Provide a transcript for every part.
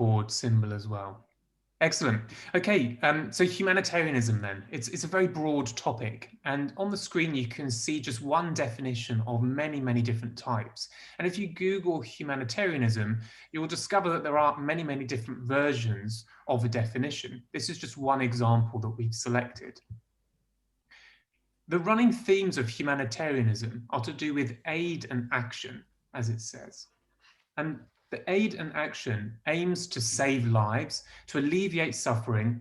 board symbol as well. Excellent. Okay, so humanitarianism then. It's a very broad topic, and on the screen you can see just one definition of many, many different types. And if you Google humanitarianism, you will discover that there are many, many different versions of a definition. This is just one example that we've selected. The running themes of humanitarianism are to do with aid and action, as it says. And the aid and action aims to save lives, to alleviate suffering,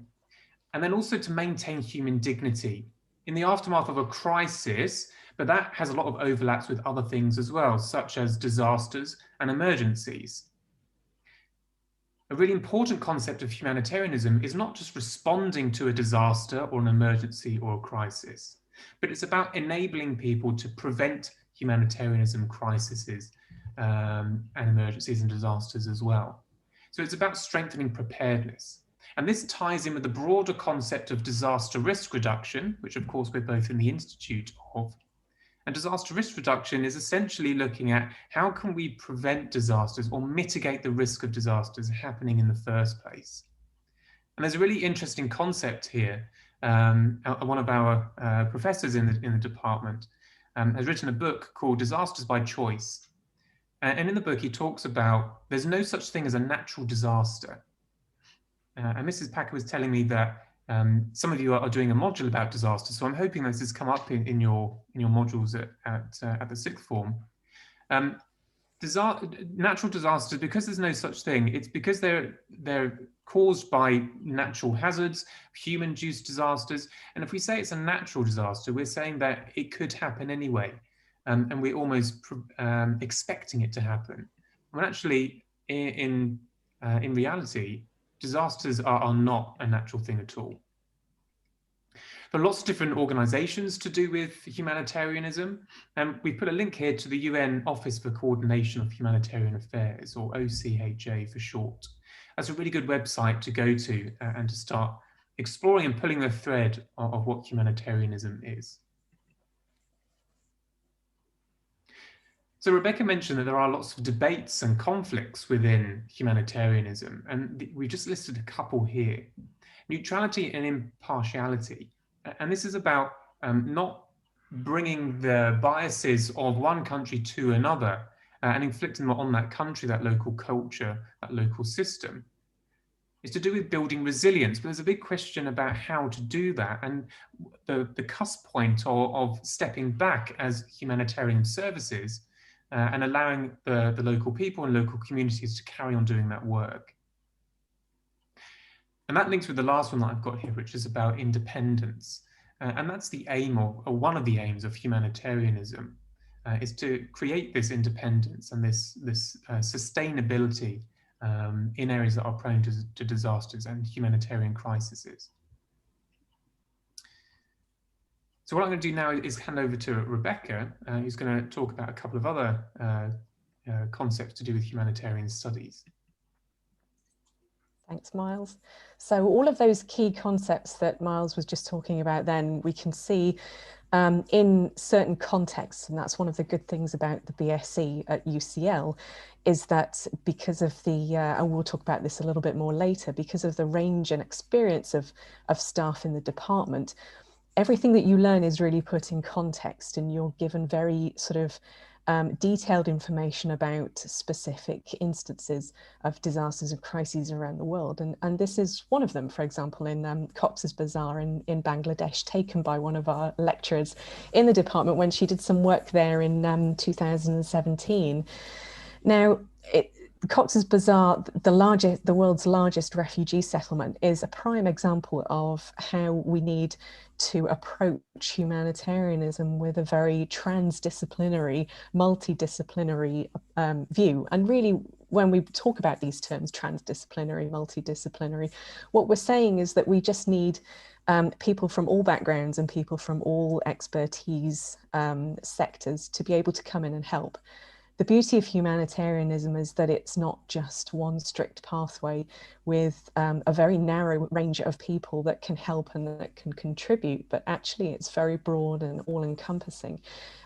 and then also to maintain human dignity in the aftermath of a crisis, but that has a lot of overlaps with other things as well, such as disasters and emergencies. A really important concept of humanitarianism is not just responding to a disaster or an emergency or a crisis, but it's about enabling people to prevent humanitarianism crises and emergencies and disasters as well. So it's about strengthening preparedness. And this ties in with the broader concept of disaster risk reduction, which of course we're both in the Institute of. And disaster risk reduction is essentially looking at how can we prevent disasters or mitigate the risk of disasters happening in the first place. And there's a really interesting concept here. One of our professors in the department has written a book called Disasters by Choice. And in the book, he talks about there's no such thing as a natural disaster. And Mrs. Packer was telling me that some of you are doing a module about disasters, so I'm hoping this has come up in your modules at the sixth form. Natural disasters, because there's no such thing, it's because they're caused by natural hazards, human-induced disasters. And if we say it's a natural disaster, we're saying that it could happen anyway. And we're almost expecting it to happen. When actually, in reality, disasters are not a natural thing at all. There are lots of different organizations to do with humanitarianism, and we put a link here to the UN Office for Coordination of Humanitarian Affairs, or OCHA for short. That's a really good website to go to and to start exploring and pulling the thread of what humanitarianism is. So Rebekah mentioned that there are lots of debates and conflicts within humanitarianism, and we just listed a couple here. Neutrality and impartiality. And this is about not bringing the biases of one country to another and inflicting them on that country, that local culture, that local system. It's to do with building resilience, but there's a big question about how to do that, and the cusp point of stepping back as humanitarian services and allowing the local people and local communities to carry on doing that work. And that links with the last one that I've got here, which is about independence. And that's the aim, or one of the aims of humanitarianism, is to create this independence and this sustainability in areas that are prone to disasters and humanitarian crises. So what I'm going to do now is hand over to Rebekah, who's going to talk about a couple of other concepts to do with humanitarian studies. Thanks, Myles. So all of those key concepts that Myles was just talking about then, we can see in certain contexts, and that's one of the good things about the BSc at UCL, is that because of the, and we'll talk about this a little bit more later, because of the range and experience of staff in the department, everything that you learn is really put in context, and you're given very sort of detailed information about specific instances of disasters and crises around the world. And this is one of them, for example, in Cox's Bazar in Bangladesh, taken by one of our lecturers in the department when she did some work there in 2017. Now, Cox's Bazar, the world's largest refugee settlement, is a prime example of how we need to approach humanitarianism with a very transdisciplinary, multidisciplinary view. And really, when we talk about these terms, transdisciplinary, multidisciplinary, what we're saying is that we just need people from all backgrounds and people from all expertise sectors to be able to come in and help. the beauty of humanitarianism is that it's not just one strict pathway with a very narrow range of people that can help and that can contribute, but actually it's very broad and all-encompassing.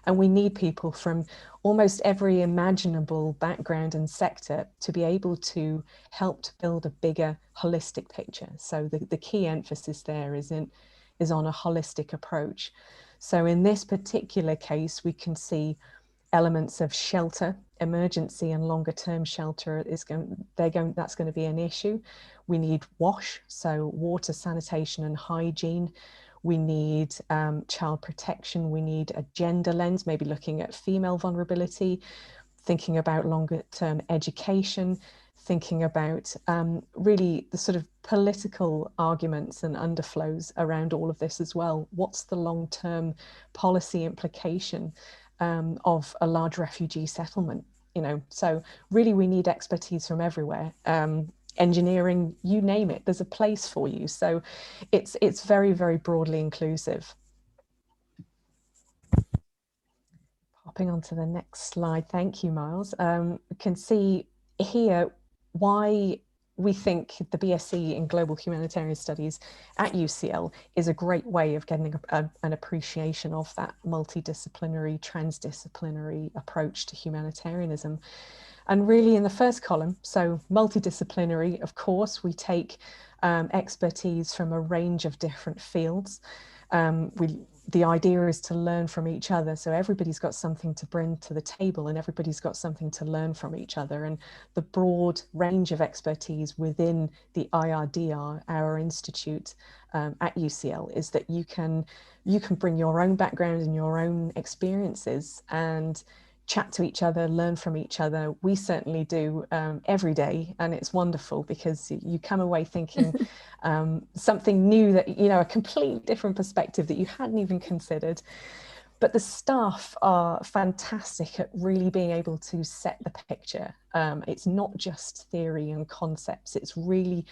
And we need people from almost every imaginable background and sector to be able to help to build a bigger holistic picture. So the key emphasis there is on a holistic approach. So in this particular case, we can see elements of shelter, emergency and longer term shelter that's going to be an issue. We need WASH, so water, sanitation and hygiene. We need child protection. We need a gender lens, maybe looking at female vulnerability, thinking about longer term education, thinking about really the sort of political arguments and underflows around all of this as well. What's the long term policy implication of a large refugee settlement, so really we need expertise from everywhere. Engineering, you name it, there's a place for you. So it's very, very broadly inclusive. Hopping on to the next slide. Thank you, Myles. You can see here why we think the BSc in Global Humanitarian Studies at UCL is a great way of getting an appreciation of that multidisciplinary, transdisciplinary approach to humanitarianism. And really in the first column, so multidisciplinary, of course, we take expertise from a range of different fields. The idea is to learn from each other. So everybody's got something to bring to the table and everybody's got something to learn from each other. And the broad range of expertise within the IRDR, our institute at UCL, is that you can bring your own background and your own experiences and chat to each other, learn from each other. We certainly do every day, and it's wonderful because you come away thinking something new, that a completely different perspective that you hadn't even considered. But the staff are fantastic at really being able to set the picture. It's not just theory and concepts, it's really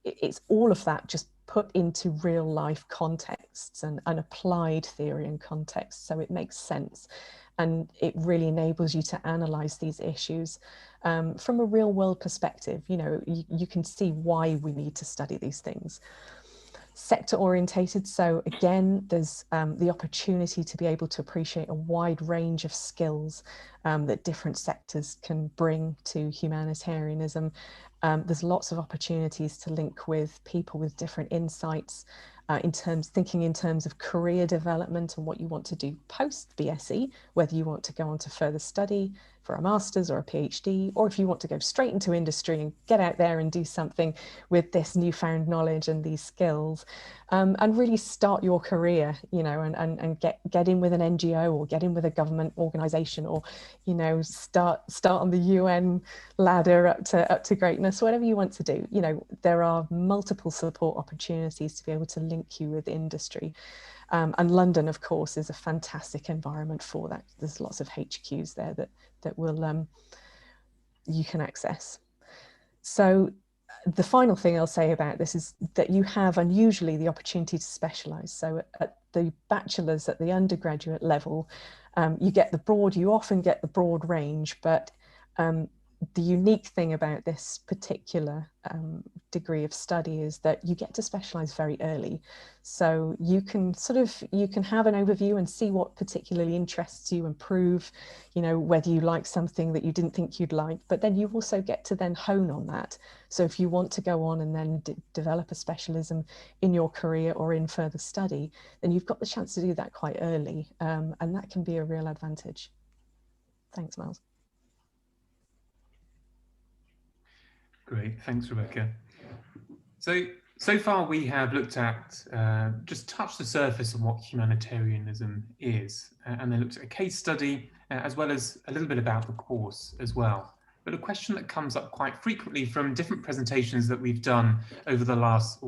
it's all of that just put into real life contexts and applied theory and context, so it makes sense. And it really enables you to analyze these issues from a real world perspective. You can see why we need to study these things. Sector orientated, so again, there's the opportunity to be able to appreciate a wide range of skills that different sectors can bring to humanitarianism. There's lots of opportunities to link with people with different insights, thinking in terms of career development and what you want to do post BSc, whether you want to go on to further study for a master's or a PhD, or if you want to go straight into industry and get out there and do something with this newfound knowledge and these skills, and really start your career, and get in with an NGO or get in with a government organization, or start on the UN ladder up to greatness, whatever you want to do. There are multiple support opportunities to be able to link you with industry. And London, of course, is a fantastic environment for that. There's lots of HQs there that will you can access. So the final thing I'll say about this is that you have unusually the opportunity to specialise. So at the bachelor's, at the undergraduate level, you often get the broad range, but the unique thing about this particular degree of study is that you get to specialize very early. So you can have an overview and see what particularly interests you and prove, whether you like something that you didn't think you'd like, but then you also get to then hone on that. So if you want to go on and then develop a specialism in your career or in further study, then you've got the chance to do that quite early. And that can be a real advantage. Thanks, Myles. Great, thanks, Rebekah. So far we have looked at, just touched the surface of what humanitarianism is, and then looked at a case study, as well as a little bit about the course as well. But a question that comes up quite frequently from different presentations that we've done over the last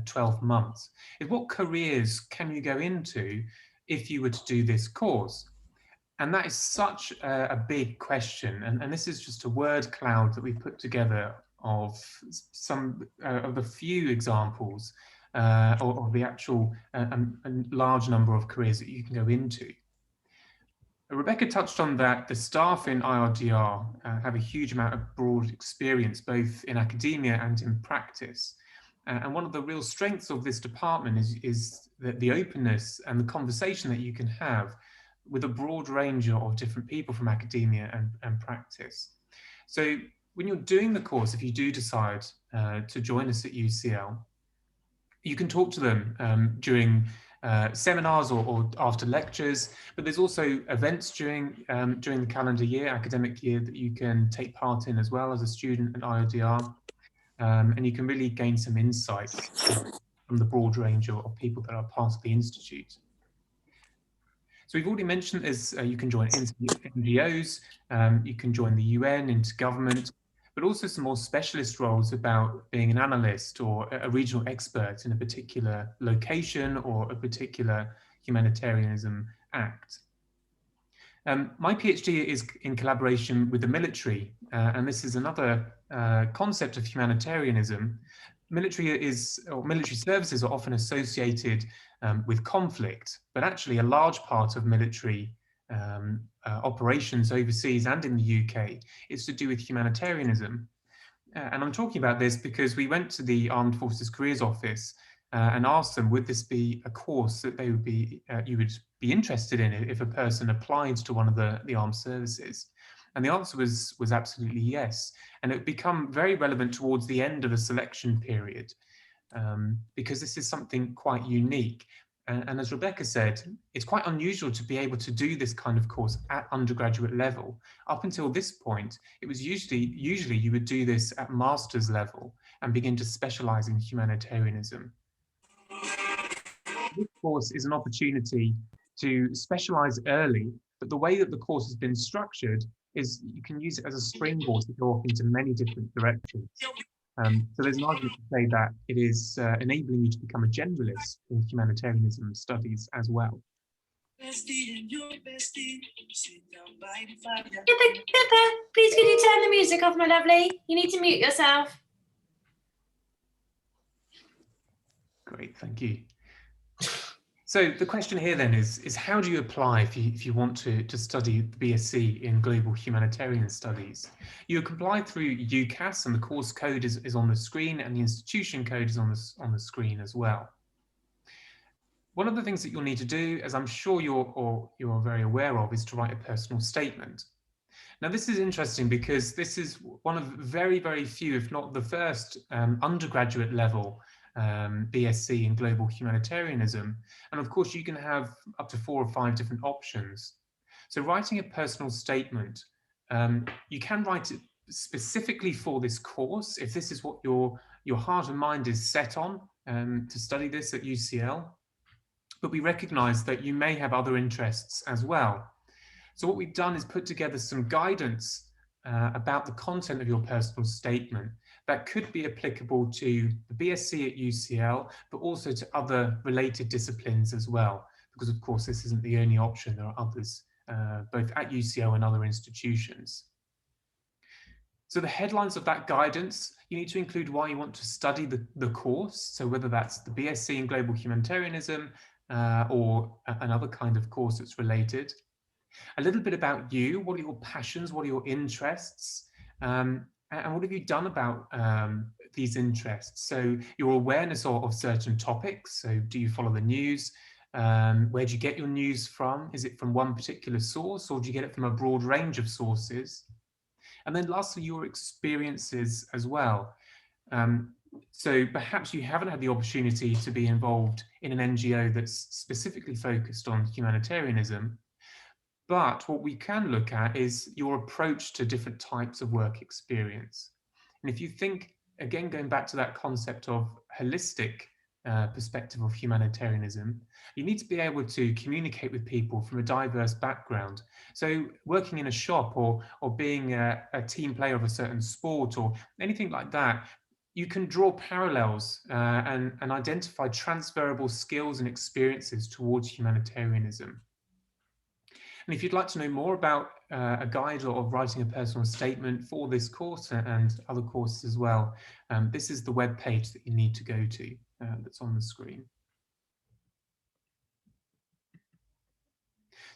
12 months is, what careers can you go into if you were to do this course? And that is such a big question. And this is just a word cloud that we've put together of some of the few examples of the actual large number of careers that you can go into. Rebekah touched on that the staff in IRDR have a huge amount of broad experience, both in academia and in practice. And one of the real strengths of this department is that the openness and the conversation that you can have with a broad range of different people from academia and practice. So when you're doing the course, if you do decide to join us at UCL, you can talk to them during seminars or after lectures, but there's also events during the calendar year, academic year, that you can take part in as well as a student at IODR, and you can really gain some insights from the broad range of people that are part of the Institute. So we've already mentioned is you can join NGOs, you can join the UN, intergovernment, but also some more specialist roles about being an analyst or a regional expert in a particular location or a particular humanitarianism act. My PhD is in collaboration with the military, and this is another concept of humanitarianism. Military services are often associated with conflict, but actually a large part of military operations overseas and in the UK is to do with humanitarianism. And I'm talking about this because we went to the Armed Forces Careers Office and asked them, would this be a course that they would be, you would be interested in if a person applied to one of the armed services? And the answer was absolutely yes. And it would become very relevant towards the end of the selection period, because this is something quite unique. And as Rebekah said, it's quite unusual to be able to do this kind of course at undergraduate level. Up until this point, it was usually you would do this at master's level and begin to specialize in humanitarianism. This course is an opportunity to specialize early, but the way that the course has been structured is you can use it as a springboard to go off into many different directions. So there's an argument to say that it is enabling you to become a generalist in humanitarianism studies as well. Pippa, please could you turn the music off, my lovely? You need to mute yourself. Great, thank you. So the question here then is how do you apply if you want to study the BSc in Global Humanitarian Studies? You apply through UCAS, and the course code is on the screen, and the institution code is on the screen as well. One of the things that you'll need to do, as I'm sure you're very aware of, is to write a personal statement. Now, this is interesting because this is one of very, very few, if not the first, undergraduate level BSc in Global Humanitarianism. And of course, you can have up to 4 or 5 different options. So writing a personal statement, you can write it specifically for this course, if this is what your heart and mind is set on to study this at UCL. But we recognize that you may have other interests as well. So what we've done is put together some guidance about the content of your personal statement that could be applicable to the BSc at UCL, but also to other related disciplines as well, because of course this isn't the only option. There are others, both at UCL and other institutions. So the headlines of that guidance, you need to include why you want to study the course. So whether that's the BSc in Global Humanitarianism or another kind of course that's related. A little bit about you. What are your passions? What are your interests? And what have you done about these interests? So your awareness of certain topics. So do you follow the news? Where do you get your news from? Is it from one particular source, or do you get it from a broad range of sources? And then lastly, your experiences as well. So perhaps you haven't had the opportunity to be involved in an NGO that's specifically focused on humanitarianism. But what we can look at is your approach to different types of work experience. And if you think, again, going back to that concept of holistic perspective of humanitarianism, you need to be able to communicate with people from a diverse background. So working in a shop or being a team player of a certain sport or anything like that, you can draw parallels and identify transferable skills and experiences towards humanitarianism. And if you'd like to know more about a guide or writing a personal statement for this course and other courses as well, this is the web page that you need to go to that's on the screen.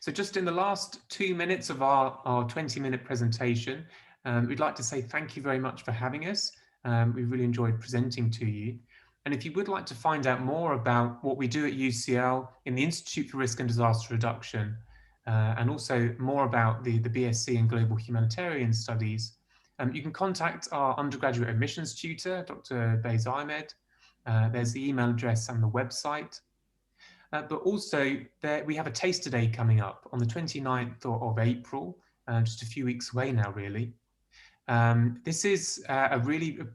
So just in the last 2 minutes of our 20-minute presentation, we'd like to say thank you very much for having us. We really enjoyed presenting to you. And if you would like to find out more about what we do at UCL in the Institute for Risk and Disaster Reduction, and also more about the BSc in Global Humanitarian Studies, you can contact our undergraduate admissions tutor, Dr. Baiz Ahmed. There's the email address and the website. But also we have a taster day coming up on the 29th of April, just a few weeks away now, really. This is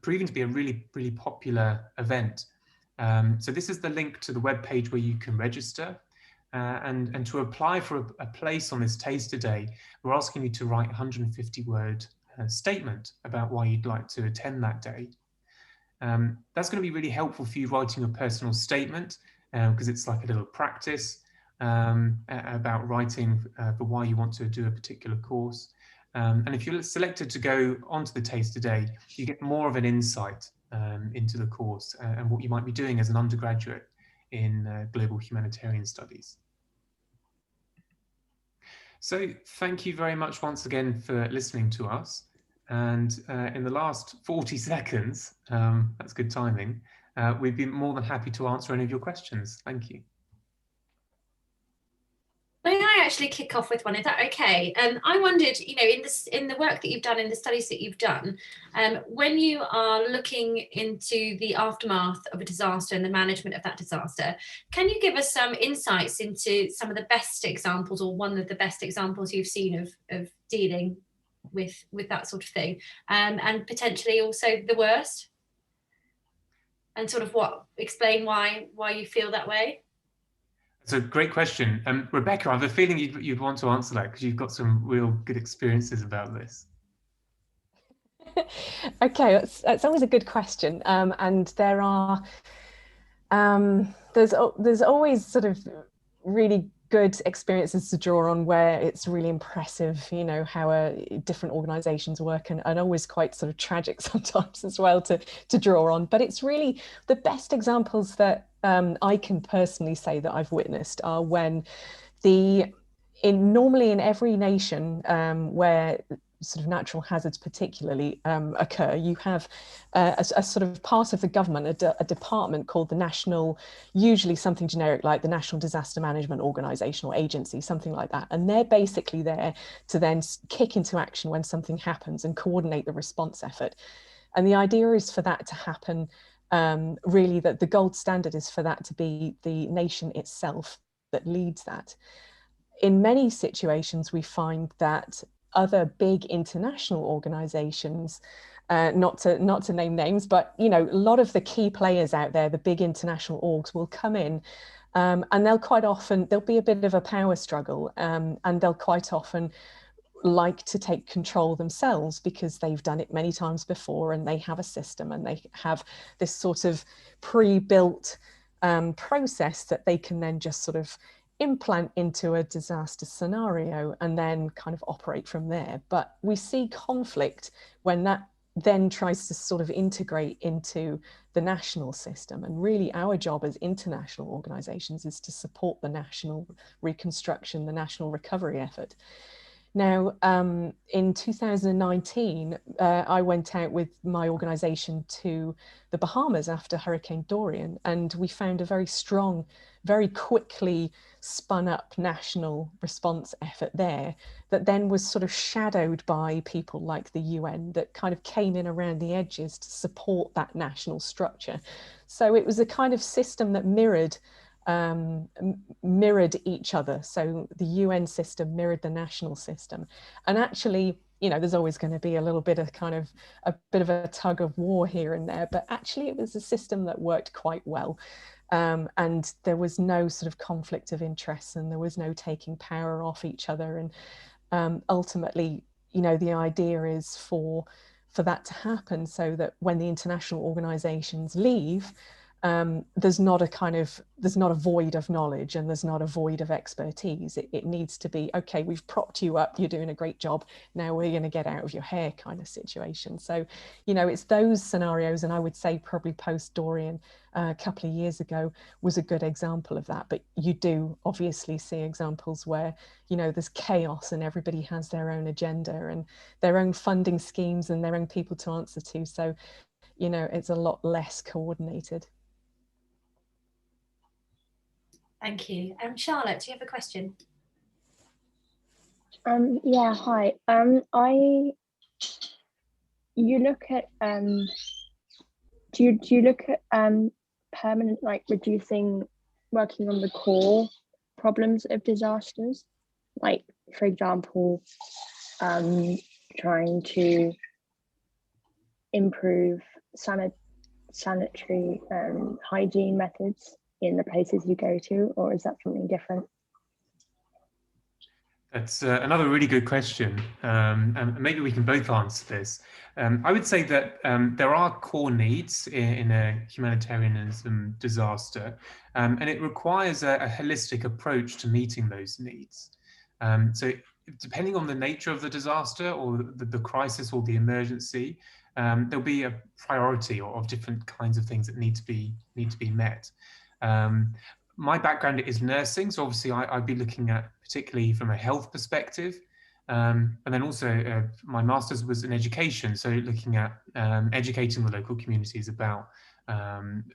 proving to be a really popular event. So this is the link to the webpage where you can register. And to apply for a place on this taster day, we're asking you to write a 150-word statement about why you'd like to attend that day. That's going to be really helpful for you writing a personal statement, because it's like a little practice about writing for why you want to do a particular course. And if you're selected to go onto the taster day, you get more of an insight into the course and what you might be doing as an undergraduate in Global Humanitarian Studies. So thank you very much once again for listening to us. And in the last 40 seconds, that's good timing, we'd be more than happy to answer any of your questions. Thank you. May I actually kick off with one? Is that okay? I wondered, you know, in the work that you've done, in the studies that you've done, when you are looking into the aftermath of a disaster and the management of that disaster, can you give us some insights into some of the best examples, or one of the best examples you've seen of dealing with that sort of thing, and potentially also the worst, and sort of explain why you feel that way? It's a great question. Rebekah, I have a feeling you'd want to answer that because you've got some real good experiences about this. Okay, that's always a good question. And there are, there's always sort of really good experiences to draw on where it's really impressive, you know, how different organizations work, and always quite sort of tragic sometimes as well to draw on. But it's really the best examples that I can personally say that I've witnessed are when normally in every nation where sort of natural hazards particularly occur, you have a sort of part of the government, a department called the National, usually something generic like the National Disaster Management Organization or agency, something like that. And they're basically there to then kick into action when something happens and coordinate the response effort. And the idea is for that to happen, really that the gold standard is for that to be the nation itself that leads that. In many situations, we find that other big international organizations, not to name names, but you know, a lot of the key players out there, the big international orgs, will come in, and there'll be a bit of a power struggle, and they'll quite often like to take control themselves because they've done it many times before, and they have a system, and they have this sort of pre-built process that they can then just sort of implant into a disaster scenario and then kind of operate from there. But we see conflict when that then tries to sort of integrate into the national system. And really our job as international organizations is to support the national reconstruction, the national recovery effort. Now, in 2019, I went out with my organization to the Bahamas after Hurricane Dorian, and we found a very strong, very quickly spun up national response effort there that then was sort of shadowed by people like the UN that kind of came in around the edges to support that national structure. So it was a kind of system that mirrored each other. So the UN system mirrored the national system. And actually, you know, there's always going to be a little bit of a tug of war here and there, but actually it was a system that worked quite well. And there was no sort of conflict of interests, and there was no taking power off each other. And ultimately, you know, the idea is for that to happen so that when the international organizations leave, there's not a void of knowledge, and there's not a void of expertise. It needs to be, okay, we've propped you up, you're doing a great job, now we're going to get out of your hair kind of situation. So, you know, it's those scenarios, and I would say probably post-Dorian a couple of years ago was a good example of that. But you do obviously see examples where, you know, there's chaos and everybody has their own agenda and their own funding schemes and their own people to answer to. So, you know, it's a lot less coordinated. Thank you. Charlotte, do you have a question? Yeah, hi. You look at do you look at permanent, like working on the core problems of disasters, like for example, trying to improve sanitary hygiene methods in the places you go to, or is that something different? That's another really good question, and maybe we can both answer this. I would say that there are core needs in a humanitarianism disaster, and it requires a holistic approach to meeting those needs. So depending on the nature of the disaster or the crisis or the emergency, there'll be a priority of different kinds of things that need to be met. My background is nursing, so obviously I'd be looking at particularly from a health perspective, and then also my master's was in education, so looking at educating the local communities about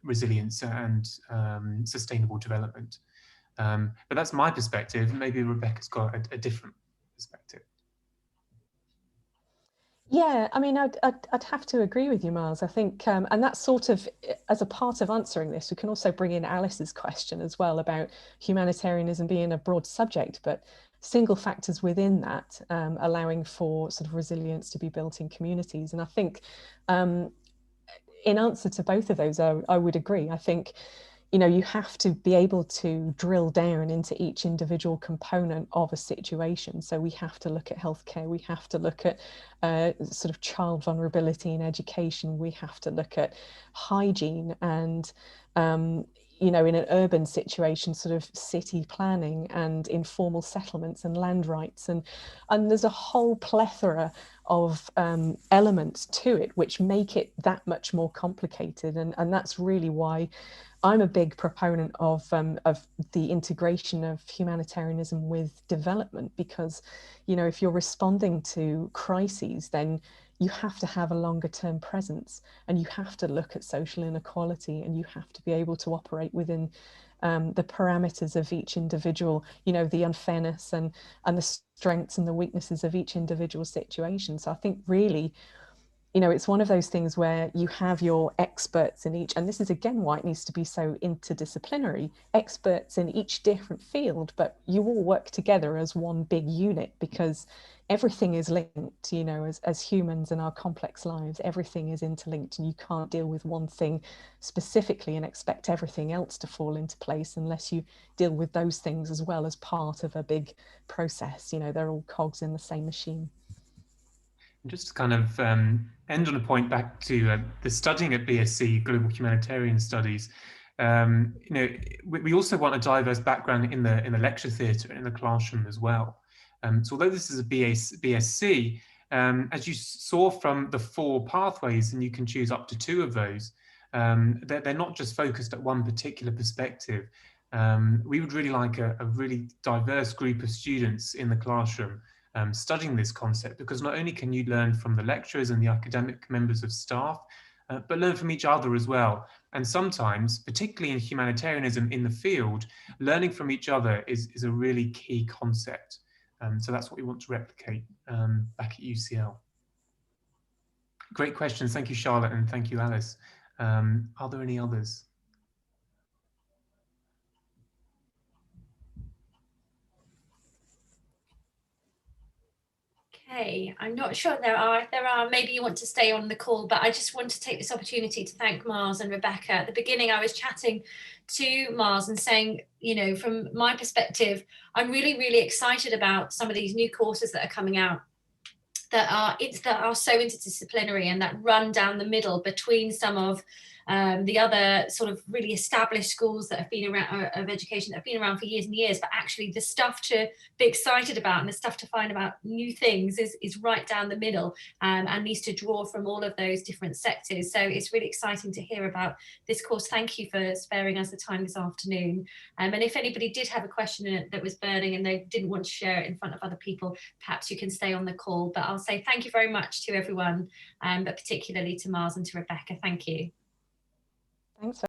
resilience and sustainable development. But that's my perspective. Maybe Rebekah's got a different perspective. Yeah, I mean, I'd have to agree with you, Myles. I think, and that's sort of, as a part of answering this, we can also bring in Alice's question as well about humanitarianism being a broad subject, but single factors within that, allowing for sort of resilience to be built in communities. And I think in answer to both of those, I would agree. I think, you know, you have to be able to drill down into each individual component of a situation. So we have to look at healthcare, we have to look at sort of child vulnerability in education, we have to look at hygiene and, you know, in an urban situation, sort of city planning and informal settlements and land rights. And there's a whole plethora of elements to it which make it that much more complicated. And that's really why I'm a big proponent of the integration of humanitarianism with development, because, you know, if you're responding to crises, then you have to have a longer term presence, and you have to look at social inequality, and you have to be able to operate within the parameters of each individual, you know, the unfairness and the strengths and the weaknesses of each individual situation. So I think really, you know, it's one of those things where you have your experts in each, and this is again why it needs to be so interdisciplinary, experts in each different field, but you all work together as one big unit, because everything is linked, you know, as humans in our complex lives, everything is interlinked, and you can't deal with one thing specifically and expect everything else to fall into place unless you deal with those things as well as part of a big process. You know, they're all cogs in the same machine. Just to kind of end on a point back to the studying at BSc, Global Humanitarian Studies, you know, we also want a diverse background in the lecture theatre and in the classroom as well. So although this is a BSc, as you saw from the 4 pathways, and you can choose up to 2 of those, they're not just focused at one particular perspective. We would really like a really diverse group of students in the classroom studying this concept, because not only can you learn from the lecturers and the academic members of staff, but learn from each other as well. And sometimes, particularly in humanitarianism in the field, learning from each other is a really key concept. So that's what we want to replicate back at UCL. Great questions. Thank you, Charlotte, and thank you, Alice. Are there any others? Okay, I'm not sure there are. Maybe you want to stay on the call, but I just want to take this opportunity to thank Myles and Rebekah. At the beginning, I was chatting to Myles and saying, you know, from my perspective, I'm really, really excited about some of these new courses that are coming out that are so interdisciplinary and that run down the middle between some of the other sort of really established schools that have been around of education that have been around for years and years, but actually the stuff to be excited about and the stuff to find about new things is right down the middle, and needs to draw from all of those different sectors. So it's really exciting to hear about this course. Thank you for sparing us the time this afternoon. And if anybody did have a question that was burning and they didn't want to share it in front of other people, perhaps you can stay on the call. But I'll say thank you very much to everyone, but particularly to Myles and to Rebekah. Thank you. Thanks.